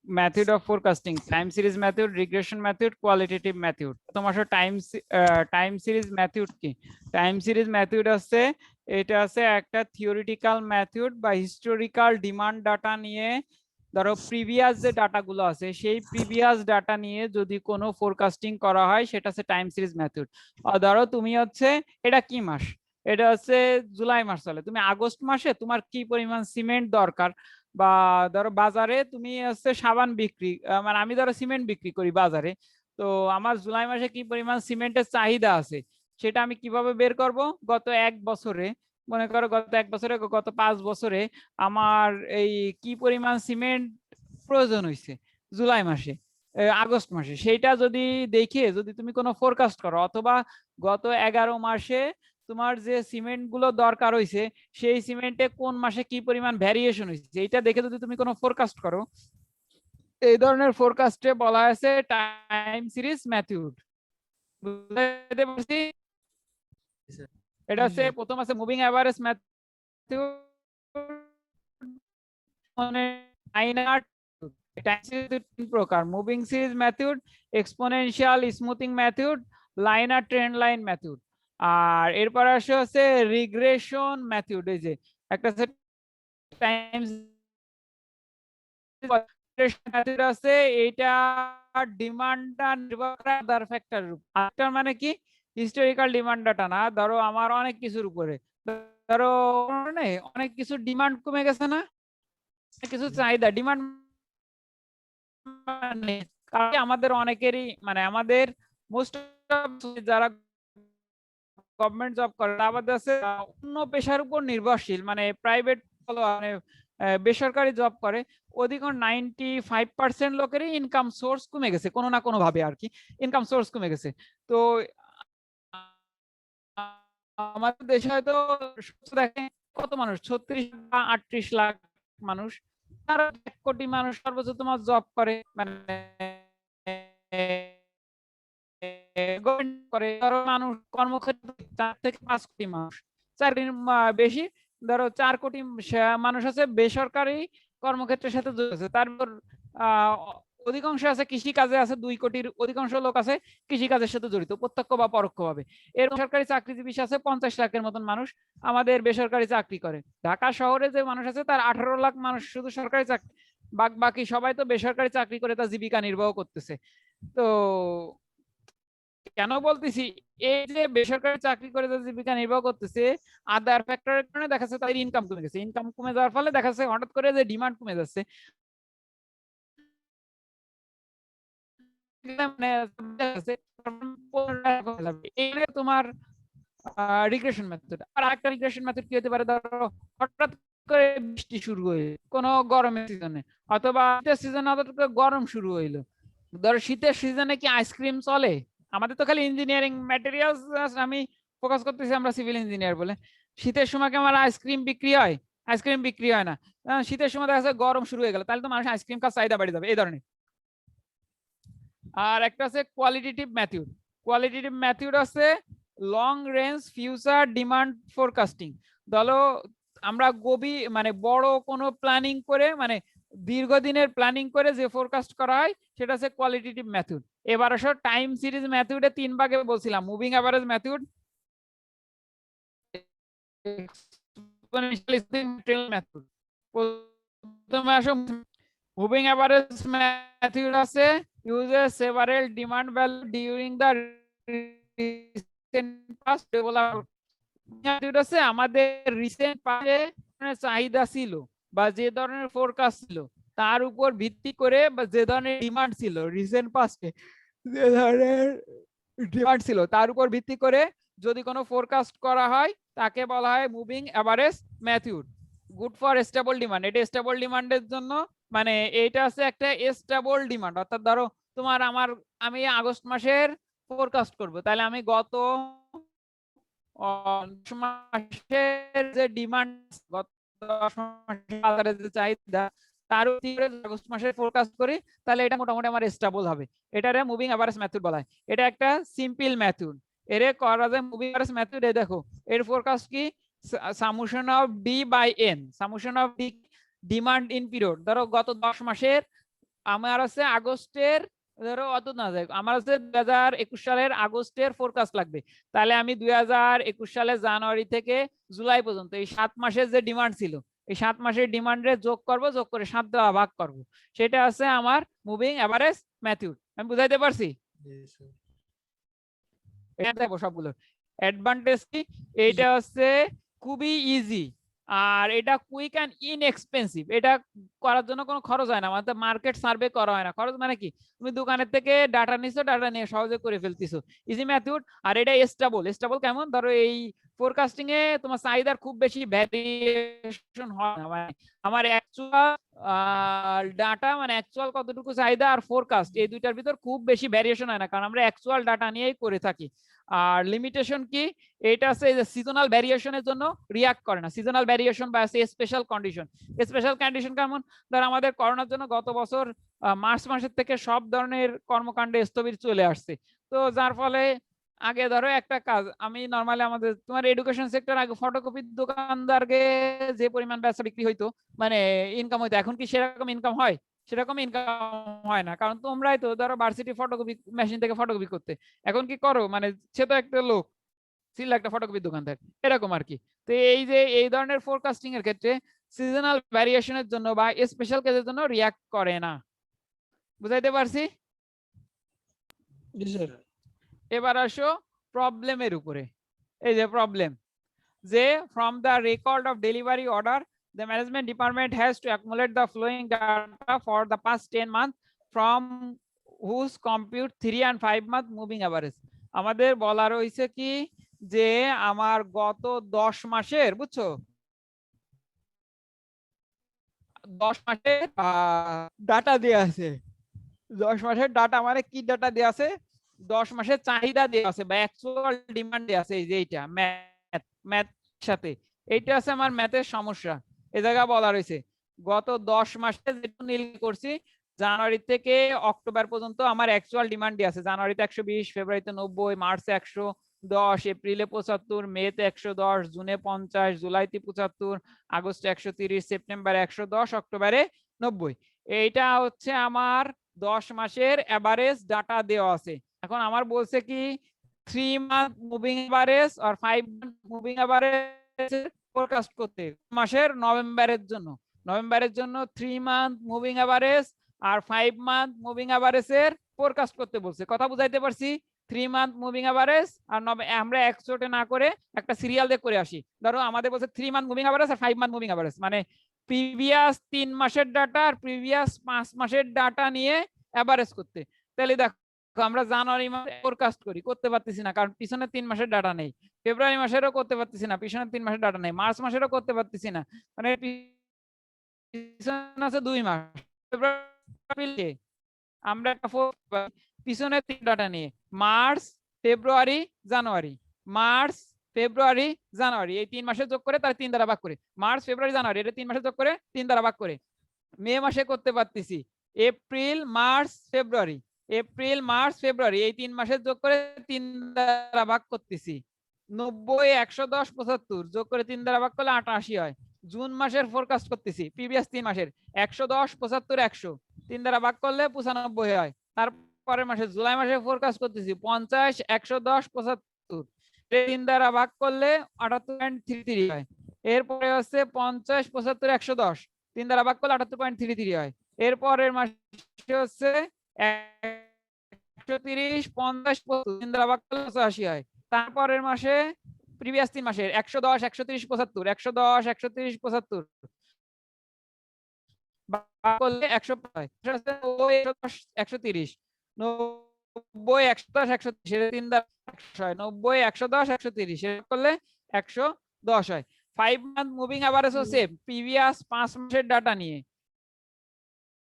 Method of forecasting, time series method, regression method, qualitative method. তোমার time series method কি? Time series method আছে, এটা আছে একটা থিওরিটিক্যাল মেথড বা হিস্টোরিক্যাল ডিমান্ড ডাটা নিয়ে, ধরো প্রিভিয়াস যে ডাটাগুলো আছে সেই প্রিভিয়াস ডাটা নিয়ে যদি কোনো ফোরকাস্টিং করা হয় সেটা হচ্ছে টাইম সিরিজ মেথড। ধরো তুমি হচ্ছে, এটা কি মাস, এটা হচ্ছে জুলাই মাস চলে, তুমি আগস্ট মাসে তোমার কি পরিমাণ সিমেন্ট দরকার, বা ধরো বাজারে তুমি হচ্ছে সাবান বিক্রি, মানে আমি ধরো সিমেন্ট বিক্রি করি বাজারে, তো আমার জুলাই মাসে কি পরিমাণ সিমেন্টের চাহিদা আছে সেটা আমি কিভাবে বের করব? গত এক বছরে, মনে করো গত এক বছরে, গত 5 বছরে আমার এই কি পরিমাণ সিমেন্ট প্রয়োজন হয়েছে জুলাই মাসে, আগস্ট মাসে, সেইটা যদি দেখে যদি তুমি কোনো ফোরকাস্ট করো, অথবা গত 11 মাসে তোমার যে সিমেন্ট গুলো দরকার হয়েছে সেই সিমেন্টে কোন মাসে কি পরিমাণ ভ্যারিয়েশন হয়েছে এইটা দেখে যদি তুমি কোনো ফোরকাস্ট করো, এই ধরনের ফোরকাস্টে বলা আছে টাইম সিরিজ মেথড। বুঝতে পারছি? এটা হচ্ছে প্রথম আছে মুভিং অ্যাভারেজ মেথড, মানে লাইনার, টাইম সিরিজ তিন প্রকার: moving series method, exponential smoothing method, linear trend line method. আর এরপর আসে হচ্ছে রিগ্রেশন মেথড। এই যে একটা টাইম মেথড আছে, এইটা ডিমান্ডটা নির্ভর করে আদার ফ্যাক্টরের উপর। আদার মানে কি? হিস্টোরিক্যাল ডিমান্ড ডাটা না, ধরো আমার অনেক কিছুর উপরে, ধরো অনেক কিছু ডিমান্ড কমে গেছে না, কিছু চাহিদা ডিমান্ড, মানে আমাদের অনেকেরই, মানে আমাদের মোস্ট যারা গভর্নমেন্ট জব করে আমাদের আছে অন্য পেশার উপর নির্ভরশীল, মানে প্রাইভেট, মানে বেসরকারি জব করে, অধিকাংশ 95% লোকেরই ইনকাম সোর্স কমে গেছে কোনো না কোনো ভাবে আর কি, ইনকাম সোর্স কমে গেছে। তো আমাদের দেশে হয়তো দেখেন কত মানুষ, 36 বা 38 লাখ মানুষ, তারা 1 কোটি মানুষ সর্বোচ্চ তোমার জব করে, মানে করে, ধরো মানুষ কর্মক্ষেত্রে 4 থেকে 5 কোটি মানুষ, 4 কোটি বেশি, ধরো 4 কোটি মানুষ আছে বেসরকারি কর্মক্ষেত্রের সাথে জড়িত আছে, তারপর অধিকাংশ আছে কৃষি কাজে আছে, 2 কোটির অধিকাংশ লোক আছে কৃষি কাজের সাথে জড়িত প্রত্যক্ষ বা পরোক্ষভাবে। এর সরকারি চাকরিজীবী আছে 50 লাখের মতন মানুষ আমাদের বেসরকারি চাকরি করে। ঢাকা শহরে যে মানুষ আছে তার 18 লাখ মানুষ শুধু সরকারি চাকরি, বাকি সবাই তো বেসরকারি চাকরি করে তার জীবিকা নির্বাহ করতেছে। তো কেন বলতেছি, এই যে বেসরকারি চাকরি করে যারা জীবিকা নির্বাহ করতেছে, আদার ফ্যাক্টরের কারণে দেখা যাচ্ছে তাদের ইনকাম কমে গেছে, ইনকাম কমে যাওয়ার ফলে দেখা যাচ্ছে হঠাৎ করে যে ডিমান্ড কমে যাচ্ছে, মানে তোমার রিগ্রেশন মেথড। আর একটা রিগ্রেশন মেথড কি হতে পারে, ধরো হঠাৎ করে বৃষ্টি শুরু হইলো কোনো গরমের সিজনে, অথবা শীতের সিজনে হঠাৎ করে গরম শুরু হইলো, ধরো শীতের সিজনে কি আইসক্রিম চলে? আমাদের তো খালি ইঞ্জিনিয়ারিং ম্যাটেরিয়ালস, আমি ফোকাস করতেছি আমরা সিভিল ইঞ্জিনিয়ার বলে, শীতের সময় কি আমার আইসক্রিম বিক্রি হয়? আইসক্রিম বিক্রি হয় না। শীতের সময় দেখা যাচ্ছে গরম শুরু হয়ে গেল, তাহলে তো মানুষ আইসক্রিম খাওয়ার চাহিদা বেড়ে যাবে, এই ধরনের। আর একটা আছে কোয়ালিটেটিভ মেথড। কোয়ালিটেটিভ মেথড আছে long range future demand forecasting. ধরো আমরা মানে বড় কোনো প্ল্যানিং করে, মানে দীর্ঘদিনের প্ল্যানিং করে যে ফোরকাস্ট করা হয় সেটা হচ্ছে কোয়ালিটেটিভ মেথড। এবার আসো টাইম সিরিজ মেথডে 3 ভাগে বলছিলাম: moving average method, exponential method. প্রথমে আসো মুভিং অ্যাভারেজ মেথড আছে uses several demand value during the recent past development। আছে আমাদের রিসেন্ট পাস্টে চাহিদা ছিল বা যে ধরনের ফোরকাস্ট ছিল তার উপর ভিত্তি করে, বা যে ধরনের ডিমান্ড ছিল রিসেন্ট পাস্টে, যে ধরনের ডিমান্ড ছিল তার উপর ভিত্তি করে যদি কোনো ফোরকাস্ট করা হয় তাকে বলা হয় moving average method. Good for stable demand, এটা স্টেবল ডিমান্ডের জন্য, মানে এইটা আছে একটা স্টেবল ডিমান্ড, অর্থাৎ ধরো তোমার আমি আগস্ট মাসের ফোরকাস্ট করব, তাহলে আমি গত মাসের যে ডিমান্ড, গত 10 মাসের বাজারে যে চাহিদা তার উপরে আগস্ট মাসের ফোরকাস্ট করি, তাহলে এটা মোটামুটি আমার স্টেবল হবে। এটারে মুভিং অ্যাভারেজ মেথড বলা হয়। এটা একটা সিম্পল মেথড, এরে করা যায় মুভিং অ্যাভারেজ মেথড। এ দেখো এর ফোরকাস্ট কি, summation of D by N, summation of D demand in period, ধরো গত 10 মাসের আমার আছে আগস্টের, ধরো অত না যায়, আমার আছে 2021 সালের আগস্টের ফোরকাস্ট লাগবে, তাহলে আমি 2021 সালের জানুয়ারি থেকে জুলাই পর্যন্ত এই 7 মাসের যে ডিমান্ড ছিল, এই 7 মাসের ডিমান্ডে যোগ করব, যোগ করে 7 দ্বারা ভাগ করব, সেটা আছে আমার মুভিং এভারেজ মেথড। আমি বুঝাইতে পারছি? এটা দেখো সবগুলো অ্যাডভান্টেজ কি, এটা হচ্ছে খুবই ইজি, আর এটা কুইক অ্যান্ড ইনএক্সপেন্সিভ। এটা করার জন্য কোনো খরচ হয় না, মানে মার্কেট সার্ভে করা হয় না। খরচ মানে কি, তুমি দোকানের থেকে ডাটা নিছো, ডাটা নিয়ে সহজে করে ফেলতেছো, ইজি মেথড। আর এটা স্টেবল। স্টেবল কেমন, ধরো এই ফোরকাস্টিং এ তোমার চাহিদার খুব বেশি ভ্যারিয়েশন হয় না, মানে আমার অ্যাকচুয়াল ডাটা, মানে অ্যাকচুয়াল কতটুকু চাহিদা আর ফোরকাস্ট, এই দুইটার ভিতর খুব বেশি ভ্যারিয়েশন হয় না, কারণ আমরা অ্যাকচুয়াল ডাটা নিয়েই করে থাকি। আর লিমিটেশন কি, এটা আছে যে সিজনাল ভ্যারিয়েশনের জন্য রিঅ্যাক্ট করে না, সিজনাল ভ্যারিয়েশন বা স্পেশাল কন্ডিশন। স্পেশাল কন্ডিশন কেমন, ধর আমাদের করোনার জন্য গত বছর মার্চ মাসের থেকে সব ধরনের কর্মকাণ্ডে স্থবির চলে আসছে, তো যার ফলে আগে ধরো একটা কাজ, আমি নরমালি আমাদের তোমার এডুকেশন সেক্টর, আগে ফটোকপির দোকানদারকে যে পরিমাণ বেচা বিক্রি হইতো, মানে ইনকাম হইতো, এখন কি সেরকম ইনকাম হয়? সেরকম ইনকাম হয় না, কারণ তোমরাই তো ধরো ভার্সিটি ফটোকপি মেশিন থেকে ফটোকপি করতে, এখন কি করো, মানে সে তো একটা লোক ছিল, একটা ফটোকপির দোকানদার, এরকম আর কি। তো এই যে এই ধরনের ফোরকাস্টিং এর ক্ষেত্রে সিজনাল ভ্যারিয়েশনের জন্য বা স্পেশাল কেসের জন্য রিঅ্যাক্ট করে না। বুঝাইতে পারছি? এবার আসো প্রবলেমের উপরে। এই যে প্রবলেম, যে from the record of delivery order the management department has to accumulate the flowing data for the past 10 months from whose compute 3 and 5 month moving average। আমাদের বলা রয়েছে কি, যে আমার গত 10 মাসের, বুঝছো, 10 মাসের ডাটা দেয়া আছে। 10 মাসের ডাটা মানে কি ডাটা দেয়া আছে, 10 মাসের চাহিদা দেয়া আছে বা অ্যাকচুয়াল ডিমান্ড দেয়া আছে। এই যে এইটা ম্যাথ, ম্যাথ সাথে এইটা আছে আমার ম্যাথের সমস্যা। এই জায়গা বলা রয়েছে গত 10 মাসে যেটা নীল করছি, জানুয়ারি থেকে অক্টোবর পর্যন্ত আমার অ্যাকচুয়াল ডিমান্ড দেয়া আছে। জানুয়ারিতে 120, ফেব্রুয়ারিতে 90, মার্চে 110, এপ্রিলে 75, মেতে 110, জুনে 50, জুলাইতে 75, আগস্টে 130, সেপ্টেম্বরে 110, অক্টোবরে 90। এইটা হচ্ছে আমার 10 মাসের এভারেজ ডাটা দেওয়া আছে। এখন আমার বলছে কি 3 মান্থ মুভিং এভারেজ আর 5 মান্থ মুভিং এভারেজ ফোরকাস্ট করতে, মাসের নভেম্বরের জন্য। নভেম্বরের জন্য 3 মান্থ মুভিং এভারেজ আর 5 মান্থ মুভিং এভারেজের ফোরকাস্ট করতে বলছে। কথা বুঝাইতে পারছি? 3 মান্থ মুভিং এভারেজ আর আমরা একচোটে না করে একটা সিরিয়াল দিয়ে করে আসি। ধরো আমাদের বলছে 3 মান্থ মুভিং এভারেজ আর 5 মান্থ মুভিং এভারেজ, মানে প্রিভিয়াস 3 মাসের ডাটা আর প্রিভিয়াস 5 মাসের ডাটা নিয়ে এভারেজ করতে। তাহলে দেখো আমরা জানুয়ারি মাসে ফোরকাস্ট করি, করতে পারতেছি না, কারণ পিছনে 3 মাসের ডাটা নেই। ফেব্রুয়ারি মাসেরও করতে পারতেছি না, পিছনে 3 মাসের ডাটা নেই। মার্চ মাসেরও করতে পারতেছি না, মানে পিছনে আছে 2 মাস। ফেব্রুয়ারি আমরা পিছনে 3 ডাটা নিয়ে মার্চ, ফেব্রুয়ারি, জানুয়ারি, মার্চ, ফেব্রুয়ারি, জানুয়ারি, এই 3 মাসে যোগ করে তার 3 দ্বারা ভাগ করে, মার্চ, ফেব্রুয়ারি, জানুয়ারি, এটা 3 মাসে যোগ করে 3 দ্বারা ভাগ করে। মে মাসে করতে পারতেছি এপ্রিল, মার্চ, ফেব্রুয়ারি, এপ্রিল, মার্চ, ফেব্রুয়ারি, এই 3 মাসের যোগ করে 3 দ্বারা ভাগ করতেছি। 90, 110, 75 যোগ করে 3 দ্বারা ভাগ করলে 88 হয়। জুন মাসের ফোরকাস্ট করতেছি, প্রিভিয়াস 3 মাসের, 110, 75, 100 3 দ্বারা ভাগ করলে 95 হয়। তারপরের মাসে জুলাই মাসে ফোরকাস্ট করতেছি 50, 110, 75 3 দ্বারা ভাগ করলে 78.33 হয়। এরপরে হচ্ছে 50, 75, 110 3 দ্বারা ভাগ করলে 78.33 হয়। এরপরের মাসে হচ্ছে 130, 50, 3 দ্বারা ভাগ করলে 85 হয়। তারপরের মাসে প্রিভিয়াস 3 মাসের 110, 130, 75 110, 130, 75 ভাগ করলে 100 হয়। 130, 90, 110, 130 3 দ্বারা 100 হয়। 90, 110, 130 করলে 110 হয়। 5 মান্থ মুভিং এভারেজ হচ্ছে প্রিভিয়াস 5 মাসের ডাটা নিয়ে,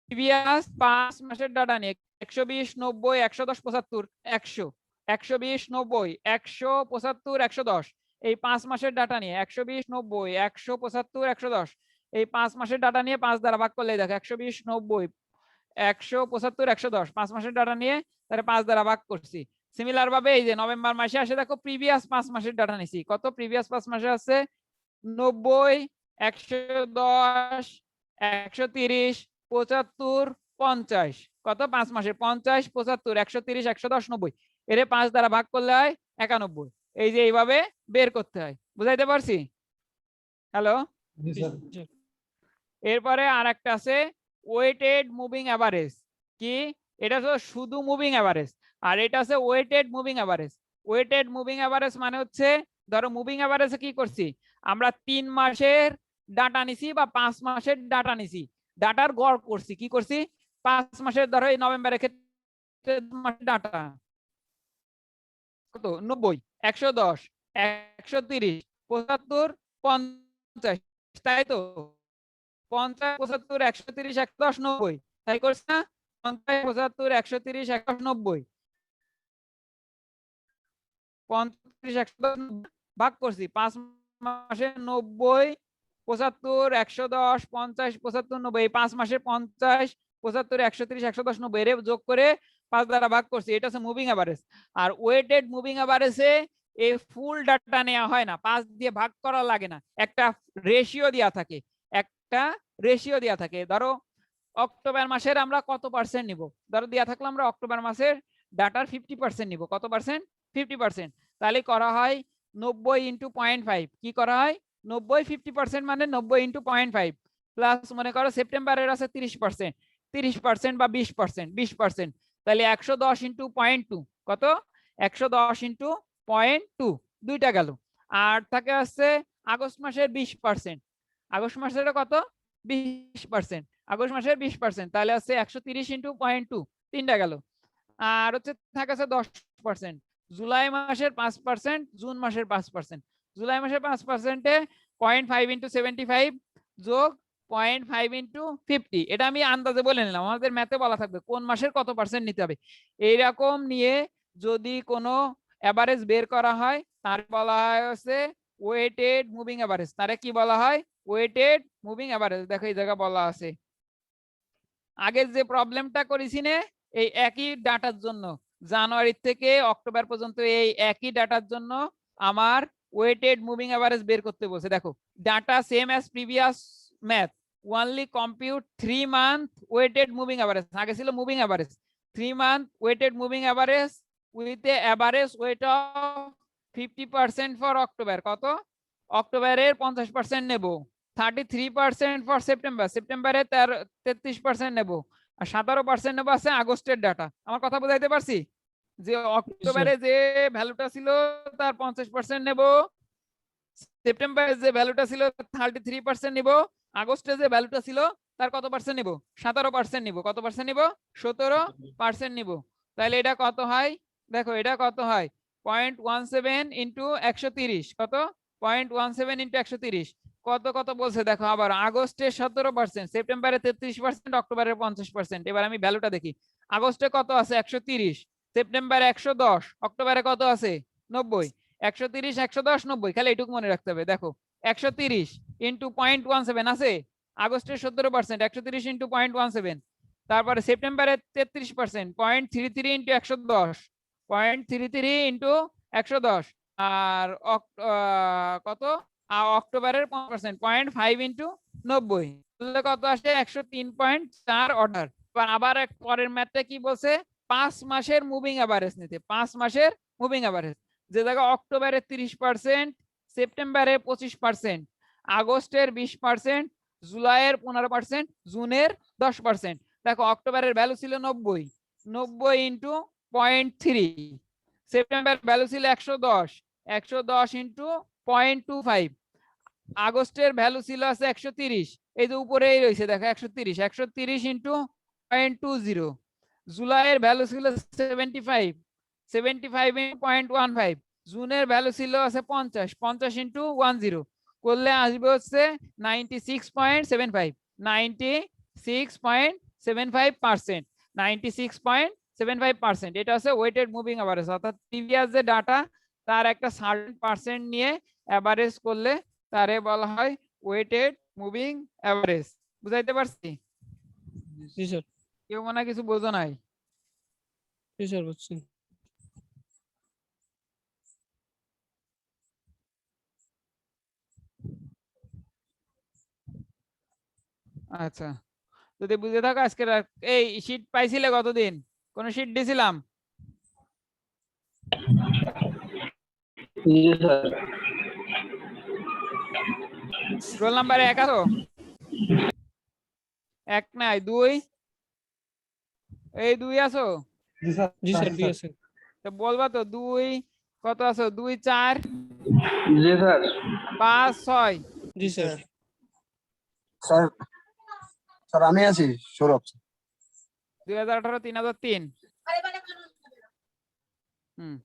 প্রিভিয়াস 5 মাসের ডাটা নিয়ে 120, 90, 110, 75 100, 120, 90, 175, 110 এই 5 মাসের ডাটা নিয়ে 120, 90, 175, 110 এই 5 মাসের ডাটা নিয়ে 5 দ্বারা ভাগ করলে দেখো 120, 90, 175, 110 5 মাসের ডাটা নিয়ে তাহলে 5 দ্বারা ভাগ করছি। সিমিলার ভাবে এই যে নভেম্বর মাসে আসে দেখো প্রিভিয়াস 5 মাসের ডাটা নিছি, কত প্রিভিয়াস 5 মাসে আছে 90, 110, 130, 75, 50 কত 5 মাসে 50 75 130 110 90 এর 5 দ্বারা ভাগ করলে হয় 91। এই যে এইভাবে বের করতে হয়, বুঝাইতে পারছি? হ্যালো, জি স্যার। এরপরে আরেকটা আছে ওয়েটেড মুভিং এভারেজ। কি? এটা হলো শুধু মুভিং এভারেজ, আর এটা আছে weighted moving average. Weighted moving average মানে হচ্ছে, ধরো মুভিং এভারেজে কি করছি আমরা, 3 মাসের ডাটা নিছি বা 5 মাসের ডাটা নিছি, ডাটার গড় করছি, কি করছি 5 মাসের, ধরো এই নভেম্বরের ক্ষেত্রে ডাটা কত 90 110 130 75 50, তাই তো? 50 75 130 110 90, তাই করছে না? 50 75 130 110 90, 35 110 ভাগ করছি 5 মাসে 90 75 110 50 75 90, এই 5 মাসে 50 75 130 110 90 এর যোগ করে 5 দ্বারা ভাগ করছি, এটা হচ্ছে মুভিং এভারেজ। আর ওয়েটেড মুভিং এভারেজে এই ফুল ডাটা নেওয়া হয় না, 5 দিয়ে ভাগ করা লাগে না, একটা রেশিও দেওয়া থাকে, একটা রেশিও দেওয়া থাকে। ধরো অক্টোবর মাসের আমরা কত পার্সেন্ট নিব, ধরো দেওয়া থাকলো আমরা অক্টোবর মাসের ডাটার 50% নিব, কত পার্সেন্ট 50%, তাহলে করা হয় 90 ইন্টু 0.5, কি করা হয় 90 50% মানে 90 ইন্টু 0.5 প্লাস মনে করো সেপ্টেম্বরের আছে 30%, 30% বা 20%, 20%, তাহলে 110 ইন্টু 0.2 কত 110 ইন্টু 0.2, দুইটা গেল। আর থাকে আছে আগস্ট মাসের 20%, আগস্ট মাসের কত 20%, আগস্ট মাসের 20%, তাহলে আছে 130 ইন্টু 0.2, তিনটা গেল। আর হচ্ছে থাকে আছে 10%, জুলাই মাসের 5%, জুন মাসের 5%, জুলাই মাসের 5%-এ 0.5 ইন্টু 75 যোগ 0.5 ইন্টু 50, এটা আমি আন্দাজে বলে নিলাম, আমাদের ম্যাথে বলা থাকবে কোন মাসের কত পার্সেন্ট নিতে হবে। এইরকম নিয়ে যদি কোনো এভারেজ বের করা হয় তার বলা হয় হচ্ছে ওয়েটেড মুভিং এভারেজ, তারে কি বলা হয় ওয়েটেড মুভিং এভারেজ। দেখো এই জায়গা বলা আছে, আগের যে প্রবলেমটা করেছি না এই একই ডাটার জন্য, জানুয়ারি থেকে অক্টোবর পর্যন্ত এই একই ডাটার জন্য আমার ওয়েটেড মুভিং এভারেজ বের করতে বলছে। দেখো data same as previous math, only compute 3 month weighted moving average, আগে ছিল moving average, 3 month weighted moving average with a average weight of 50% for October, কত অক্টোবরের 50% নেব, 33% ফর সেপ্টেম্বর, সেপ্টেম্বরে 33% নেব, আর 17% নেব আছে আগস্টের ডাটা। আমার কথা বুঝাইতে পারছি? যে অক্টোবরে যে ভ্যালুটা ছিল তার 50% নেব, সেপ্টেম্বরে যে ভ্যালুটা ছিল 33% নিব, আগস্টে যে ভ্যালুটা ছিল তার কত পার্সেন্ট নিব 17% নিব, কত পার্সেন্ট নিব 17% নিব। তাহলে এটা কত হয় দেখো, এটা কত হয় 0.17 ইন্টু 130, কত 0.17 ইন্টু 130, কত কত বলছে দেখো আবার, আগস্টে 17%, সেপ্টেম্বরে 33%, অক্টোবরে 50%। এবার আমি ভ্যালুটা দেখি, আগস্টে কত আছে 130, সেপ্টেম্বরে 110, অক্টোবরে কত আছে 90, 130 110 90, খালি এটুকু মনে রাখতে হবে। দেখো 130 ইন্টু 0.17 আছে আগস্টের 17%, 130 ইন্টু 0.17, তারপরে সেপ্টেম্বরে 33%, 0.33 ইন্টু 110, 0.33 ইন্টু 110, আর কত অক্টোবরের 5%, 0.5 ইন্টু 90, তাহলে কত আসে 103.4 অর্ডার। আবার এক পরের ম্যাথটা কি বলছে 5 মাসের মুভিং এভারেজ নিতে, 5 মাসের মুভিং এভারেজ, যে জায়গা অক্টোবরে 30%, সেপ্টেম্বরে 25%, আগস্টের 20%, জুলাইয়ের 15%, জুনের 10%। দেখো অক্টোবরের ভ্যালু ছিল 90, 90 ইন্টু 0.3, সেপ্টেম্বর ভ্যালু ছিল 110, 110 ইন্টু 0.25, আগস্টের ভ্যালু ছিল আছে 130, এই যে উপরেই রয়েছে দেখো 130, 130 ইন্টু 0.20, জুলাইয়ের ভ্যালু ছিল 75, 75 ইন্টু 0.15, জুনের ভ্যালু ছিল আছে 50, 50 ইন্টু 10 করলে আসবে হচ্ছে 96.75, 96.75%, 96.75%, এটা হচ্ছে ওয়েটেড মুভিং এভারেজ, অর্থাৎ প্রিভিয়াস যে ডাটা তার একটা সার্টেন পার্সেন্ট নিয়ে এভারেজ করলে তারে বলা হয় ওয়েটেড মুভিং এভারেজ। বুঝাইতে পারছি? জি স্যার। কেউ মনে হয় কিছু বোঝো নাই? জি স্যার বুঝছি। আচ্ছা, তো যদি বুঝে থাকো আজকে এই শীট পাইছিলে কতদিন, কোন শীট দিছিলাম? জি স্যার। রোল নাম্বার 1 আছো? 1 নাই 2, এই 2 আছো? জি স্যার, ঠিক আছে। তো বলবা তো 2 কত আছো? 2 4 জি স্যার। 5 6। জি স্যার। স্যার স্যার আমি আছি সৌরভ। 2018 3003। হুম,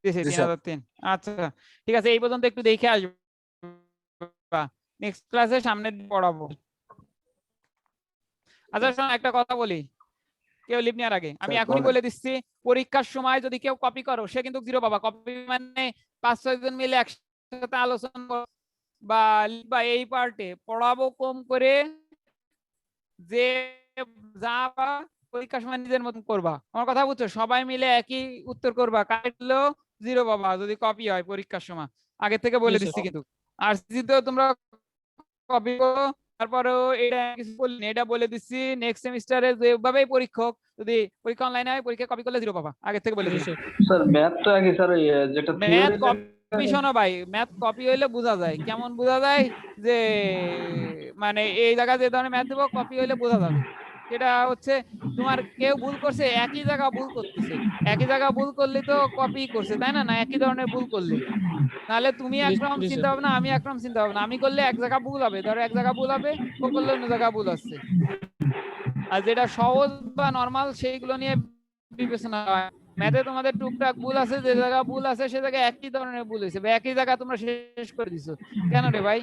দিছি জি স্যার। 3003। আচ্ছা ঠিক আছে, এই পর্যন্ত একটু দেখে আসবা, নেক্সট ক্লাসে সামনে পড়াবো। আচ্ছা শোনো একটা কথা বলি, কেউ লিভ নেওয়ার আগে আমি স্যার, এখনই বলেন। বলে দিচ্ছি, পরীক্ষার সময় যদি কেউ কপি করো সে কিন্তু 0 পাবা। কপি মানে 5-6 জন মিলে একসাথে আলোচনা করো বা লিখবা, এই পার্টে পড়াবো কম করে, যে যা পাবা পরীক্ষার সময় নিজের মতন করবা। আমার কথা বুঝছো? সবাই মিলে একই উত্তর করবা, কাটলেও 0 পাবা যদি কপি হয় পরীক্ষার সময়, আগে থেকে জি বলে স্যার। দিচ্ছি। কিন্তু আর তো তোমরা কপি করো, তারপরেও এটা কিছু বলিনি, এটা বলে দিচ্ছি নেক্সট সেমিস্টারে যেভাবেই পরীক্ষক, যদি পরীক্ষা অনলাইনে হয় পরীক্ষা কপি করলে 0 পাবা, আগে থেকে বলে জি দিলাম। স্যার। স্যার ম্যাথ তো একই স্যার, ওই যেটা ম্যাথ থিওরি কপি শোনো ভাই, ম্যাথ কপি হইলে বোঝা যায়। কেমন বোঝা যায়? যে মানে এই জায়গায় যে ধরনের ম্যাথ দেবো কপি হইলে বোঝা যাবে। সেটা হচ্ছে তোমার কেউ ভুল করছে, একই জায়গা ভুল করতেছে, একই জায়গা ভুল করলে তো কপি করছে, তাই না? না একই ধরনের ভুল করলে, নাহলে তুমি একরকম জি চিন্তা স্যার। ভাবনা, আমি একরকম চিন্তা ভাবনা, আমি করলে এক জায়গা ভুল হবে, ধরো এক জায়গা ভুল হবে, ও করলে অন্য জায়গা ভুল আছে। আর যেটা সহজ বা নরমাল সেইগুলো নিয়ে বিবেচনা হয়। ম্যাথে তোমাদের টুকটাক ভুল আছে, যে জায়গা ভুল আছে সে জায়গায় একই ধরনের ভুল হয়েছে বা একই জায়গা তোমরা শেষ করে দিছো, কেন রে ভাই?